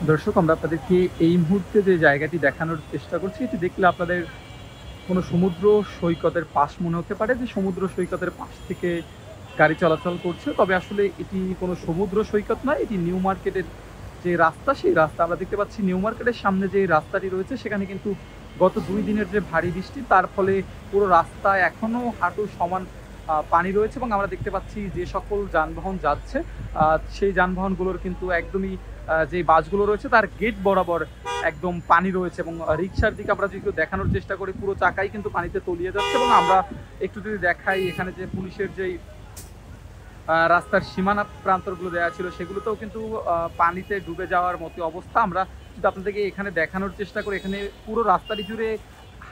দর্শক, আমরা আপনাদেরকে এই মুহূর্তে যে জায়গাটি দেখানোর চেষ্টা করছি, এটি দেখলে আপনাদের কোনো সমুদ্র সৈকতের পাশ মনে হতে পারে যে সমুদ্র সৈকতের পাশ থেকে গাড়ি চলাচল করছে। তবে আসলে এটি কোনো সমুদ্র সৈকত নয়, এটি নিউ মার্কেটের যে রাস্তা, সেই রাস্তা আমরা দেখতে পাচ্ছি। নিউ মার্কেটের সামনে যে রাস্তাটি রয়েছে সেখানে কিন্তু গত ২ দিনের যে ভারী বৃষ্টি, তার ফলে পুরো রাস্তায় এখনো হাঁটু সমান পানি রয়েছে এবং আমরা দেখতে পাচ্ছি যে সকল যানবাহন যাচ্ছে সেই যানবাহনগুলোর কিন্তু একদমই যে বাসগুলো রয়েছে তার গেট বরাবর একদম পানি রয়েছে এবং রিক্সার দিকে আমরা যদি একটু দেখানোর চেষ্টা করি, পুরো চাকাই কিন্তু পানিতে তলিয়ে যাচ্ছে। এবং আমরা একটু যদি দেখাই, এখানে যে পুলিশের যেই রাস্তার সীমানা প্রান্তরগুলো দেওয়া ছিল সেগুলোতেও কিন্তু পানিতে ডুবে যাওয়ার মতো অবস্থা। আমরা যদি আপনাদেরকে এখানে দেখানোর চেষ্টা করি, এখানে পুরো রাস্তাটি জুড়ে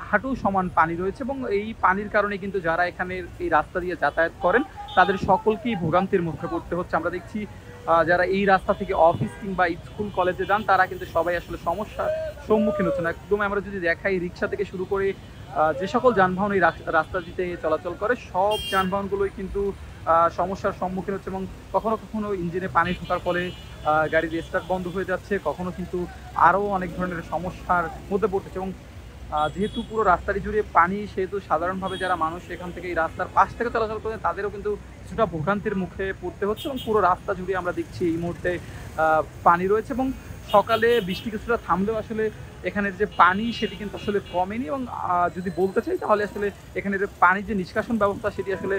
হাঁটু সমান পানি রয়েছে এবং এই পানির কারণে কিন্তু যারা এখানের এই রাস্তা দিয়ে যাতায়াত করেন তাদের সকলকেই ভোগান্তির মুখে পড়তে হচ্ছে। আমরা দেখছি যারা এই রাস্তা থেকে অফিস কিংবা স্কুল কলেজে যান তারা কিন্তু সবাই আসলে সমস্যার সম্মুখীন হচ্ছেন। একদম আমরা যদি দেখাই, রিক্সা থেকে শুরু করে যে সকল যানবাহন এই রাস্তা দিতে চলাচল করে সব যানবাহনগুলোই কিন্তু সমস্যার সম্মুখীন হচ্ছে এবং কখনো কখনো ইঞ্জিনে পানি ঢোকার ফলে গাড়ির স্টার্ট বন্ধ হয়ে যাচ্ছে, কখনো কিন্তু আরও অনেক ধরনের সমস্যার মধ্যে পড়তেছে। এবং যেহেতু পুরো রাস্তাটি জুড়ে পানি, সেহেতু সাধারণভাবে যারা মানুষ এখান থেকে এই রাস্তার পাশ থেকে চলাচল করে তাদেরও কিন্তু কিছুটা ভোগান্তির মুখে পড়তে হচ্ছে এবং পুরো রাস্তা জুড়ে আমরা দেখছি এই মুহূর্তে পানি রয়েছে। এবং সকালে বৃষ্টি কিছুটা থামলেও আসলে এখানের যে পানি সেটি কিন্তু আসলে কমেনি এবং যদি বলতে চাই তাহলে আসলে এখানের পানির যে নিষ্কাশন ব্যবস্থা সেটি আসলে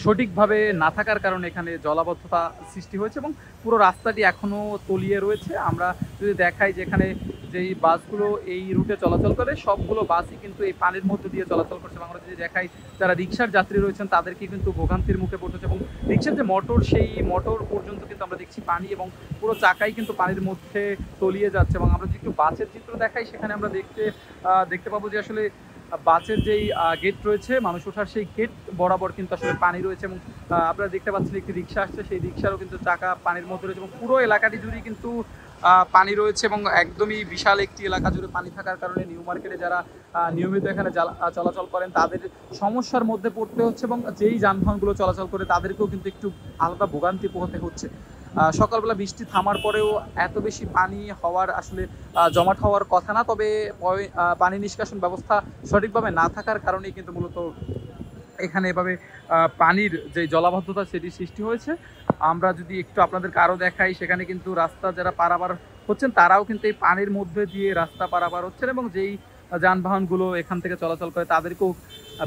সঠিকভাবে না থাকার কারণে এখানে জলাবদ্ধতা সৃষ্টি হয়েছে এবং পুরো রাস্তাটি এখনও তলিয়ে রয়েছে। আমরা যদি দেখাই যে এখানে যেই বাসগুলো এই রুটে চলাচল করে সবগুলো বাসই কিন্তু এই পানির মধ্যে দিয়ে চলাচল করছে। আমরা যদি দেখাই, যারা রিক্সার যাত্রী রয়েছেন তাদেরকে কিন্তু ভোগান্তির মুখে পড়তেছে এবং রিক্সার যে মোটর, সেই মোটর পর্যন্ত কিন্তু আমরা দেখছি পানি এবং পুরো চাকাই কিন্তু পানির মধ্যে তলিয়ে যাচ্ছে। এবং আমরা যদি একটু বাসের চিত্র দেখাই, সেখানে আমরা দেখতে পাবো যে আসলে বাসের যেই গেট রয়েছে, মানুষ ওঠার সেই গেট বরাবর কিন্তু আসলে পানি রয়েছে এবং আপনারা দেখতে পাচ্ছেন একটি রিক্সা আসছে, সেই রিক্সারও কিন্তু চাকা পানির মধ্যে রয়েছে এবং পুরো এলাকাটি জুড়ে কিন্তু পানি রয়েছে এবং একদমই বিশাল একটি এলাকা জুড়ে পানি থাকার কারণে নিউ মার্কেটে যারা নিয়মিত এখানে চলাচল করেন তাদের সমস্যার মধ্যে পড়তে হচ্ছে এবং যেই যানবাহনগুলো চলাচল করে তাদেরকেও কিন্তু একটু আলাদা ভোগান্তি পোহাতে হচ্ছে। সকালবেলা বৃষ্টি থামার পরেও এত বেশি পানি হওয়ার আসলে জমাট হওয়ার কথা না, তবে পানি নিষ্কাশন ব্যবস্থা সঠিকভাবে না থাকার কারণেই কিন্তু মূলত এখানে এভাবে পানির যে জলাবদ্ধতা সেটি সৃষ্টি হয়েছে। আমরা যদি একটু আপনাদেরকে আরও দেখাই, সেখানে কিন্তু রাস্তা যারা পারাপার হচ্ছেন তারাও কিন্তু এই পানির মধ্যে দিয়ে রাস্তা পারাপার হচ্ছেন এবং যেই যানবাহনগুলো এখান থেকে চলাচল করে তাদেরকেও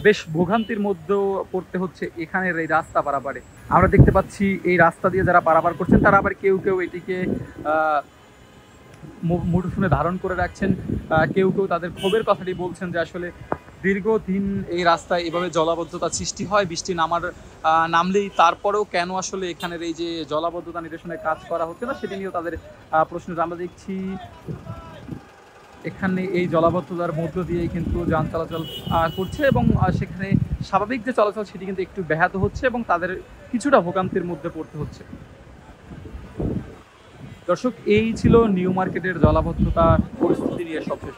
বেশ ভোগান্তির মধ্যেও পড়তে হচ্ছে এখানের এই রাস্তা পারাপারে। আমরা দেখতে পাচ্ছি এই রাস্তা দিয়ে যারা পারাপার করছেন তারা আবার কেউ কেউ এটিকে মুঠোফোনে ধারণ করে রাখছেন, কেউ কেউ তাদের ক্ষোভের কথাটি বলছেন যে আসলে দীর্ঘদিন এই রাস্তায় এভাবে জলাবদ্ধতা সৃষ্টি হয়, বৃষ্টি নামলেই তারপরেও কেন আসলে এখানের এই যে জলাবদ্ধতা নিরসনের কাজ করা হচ্ছে না সেটি নিয়েও তাদের প্রশ্ন। আমরা দেখছি এখানে এই জলাবদ্ধতার মধ্য দিয়েই কিন্তু যান চলাচল করছে এবং সেখানে স্বাভাবিক যে চলাচল সেটি কিন্তু একটু ব্যাহত হচ্ছে এবং তাদের কিছুটা ভোগান্তির মধ্যে পড়তে হচ্ছে। দর্শক, এই ছিল নিউ মার্কেটের জলাবদ্ধতা পরিস্থিতি নিয়ে সবশেষ।